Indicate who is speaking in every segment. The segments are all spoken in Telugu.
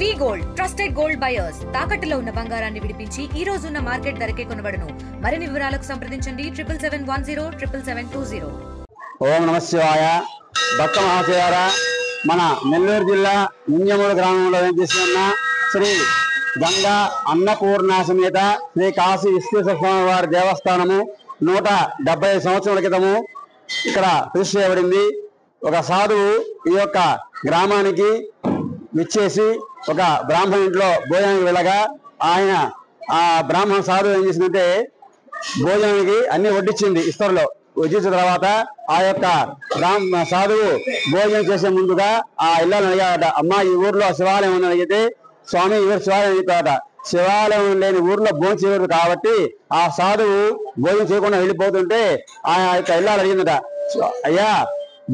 Speaker 1: వి గోల్డ్ ట్రస్టెడ్ గోల్డ్ బయర్స్ తాకట్టులో ఉన్న బంగారాన్ని విడిపించి ఈ రోజు ఉన్న మార్కెట్ ధరకే కొనబడును. మరిన్ని వివరాలకు సంప్రదించండి 77107720.
Speaker 2: ఓం నమః శివాయ. భక్త మహాశయారా, మన నెల్లూరు జిల్లా నింజమూరు గ్రామంలో వేయించేస్తున్న శ్రీ గంగా అన్నపూర్ణ సమేత శ్రీ కాశీ విశ్వేశ్వర స్వామి వారి దేవస్థానము 175 సంవత్సరాల క్రితము ఇక్కడ ప్రతిష్ఠ చేయబడింది. ఒక సాధువు ఈ యొక్క గ్రామానికి విచ్చేసి ఒక బ్రాహ్మణ ఇంట్లో భోజనానికి వెళ్ళగా ఆయన ఆ బ్రాహ్మణ సాధువు ఏం చేసిందంటే భోజనానికి అన్ని వడ్డించింది. ఇస్తరులో వడ్డించిన తర్వాత ఆ యొక్క సాధువు భోజనం చేసే ముందుగా ఆ ఇళ్ళని అడిగాడట, అమ్మ ఈ ఊర్లో శివాలయం ఉందని అడిగితే స్వామి ఊరు శివాలయం చెప్పాడట. శివాలయం లేని ఊర్లో భోజనం చేయకూడదు కాబట్టి ఆ సాధువు భోజనం చేయకుండా వెళ్ళిపోతుంటే ఆ యొక్క ఇళ్ళని అడిగిందట, అయ్యా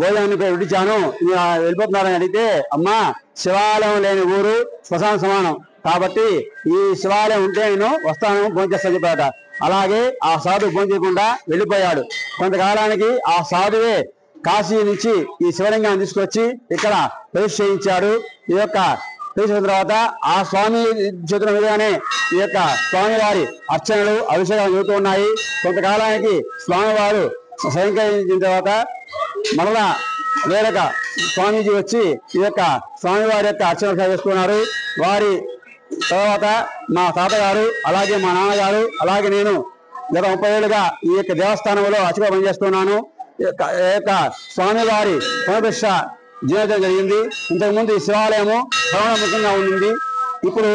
Speaker 2: భోజనాన్ని విడిచాను వెళ్ళిపోతున్నారని అడిగితే, అమ్మా శివాలయం లేని ఊరు శ్మశాన సమానం కాబట్టి ఈ శివాలయం ఉంటే నేను వస్తాను భోజనం చేస్తాను చెప్పాడట. అలాగే ఆ సాధువు భోజనం చేయకుండా వెళ్ళిపోయాడు. కొంతకాలానికి ఆ సాధువే కాశీ నుంచి ఈ శివలింగాన్ని తీసుకొచ్చి ఇక్కడ ప్రతిష్ఠ చేయించాడు. ఈ యొక్క ప్రతిష్ఠ తర్వాత ఆ స్వామి చేతుల మీదుగానే ఈ యొక్క స్వామివారి అర్చనలు అభిషేకాలు జరుగుతూ ఉన్నాయి. కొంతకాలానికి స్వామివారు స్వయంకరించిన తర్వాత మరలా వేరొక స్వామీజీ వచ్చి ఈ యొక్క స్వామివారి యొక్క అర్చన చేస్తున్నారు. వారి తర్వాత మా తాతగారు, అలాగే మా నాన్నగారు, అలాగే నేను గత 30 ఏళ్ళుగా ఈ యొక్క దేవస్థానంలో అర్చకగా పనిచేస్తున్నాను. ఈ యొక్క స్వామివారి పునఃప్రతిష్ఠ జీవితం జరిగింది. ఇంతకుముందు ఈ శివాలయము శ్రవణముఖంగా ఉండింది. ఇప్పుడు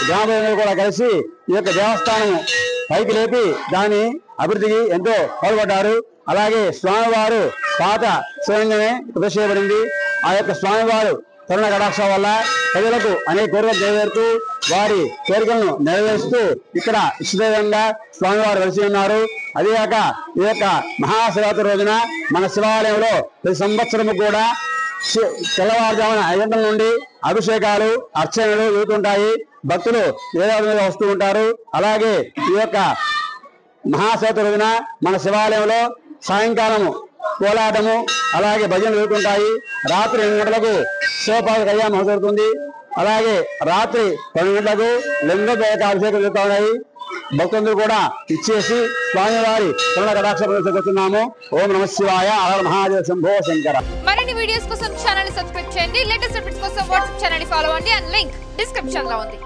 Speaker 2: గ్రామ ప్రజలు కూడా కలిసి ఈ యొక్క దేవస్థానము పైకి లేపి దాని అభివృద్ధికి ఎంతో పాల్పడ్డారు. అలాగే స్వామివారు పాత స్వయంగానే ప్రతిష్ఠ చేయబడింది. ఆ యొక్క స్వామివారు కరుణ కటాక్ష వల్ల ప్రజలకు అనేక కోరికలు నెరవేరుతూ వారి కోరికలను నెరవేరుస్తూ ఇక్కడ ఇష్టదైవంగా స్వామివారు వెలిసి ఉన్నారు. అదేగాక ఈ యొక్క మహాశివరాత్రి రోజున మన శివాలయంలో ప్రతి సంవత్సరము కూడా తెల్లవారుజామున 5 గంటల నుండి అభిషేకాలు అర్చనలు జరుగుతుంటాయి. భక్తులు వేలాది మీద వస్తూ ఉంటారు. అలాగే ఈ యొక్క మహాశివరాత్రి రోజున మన శివాలయంలో సాయంకాలము కోలాటము అలాగే భజనలు జరుగుతుంటాయి. రాత్రి 8 గంటలకు శివపాద కళ్యాణం జరుగుతుంది. అలాగే రాత్రి 12 గంటలకు లింగోపేతాభిషేకం జరుగుతూ ఉన్నాయి. భక్తులందరూ కూడా ఇచ్చేసి స్వామివారి కరుణ కటాక్ష ప్రదర్శిస్తున్నాము. ఓం నమః శివాయ. హర మహాదేవ శంభో శంకర.
Speaker 3: మరిన్ని వీడియోస్ కోసం ఛానల్ ని సబ్స్క్రైబ్ చేయండి. లేటెస్ట్ అప్డేట్స్ కోసం వాట్సాప్ ఛానల్ ని ఫాలో అవ్వండి. అండ్ లింక్ డిస్క్రిప్షన్ లో ఉంది.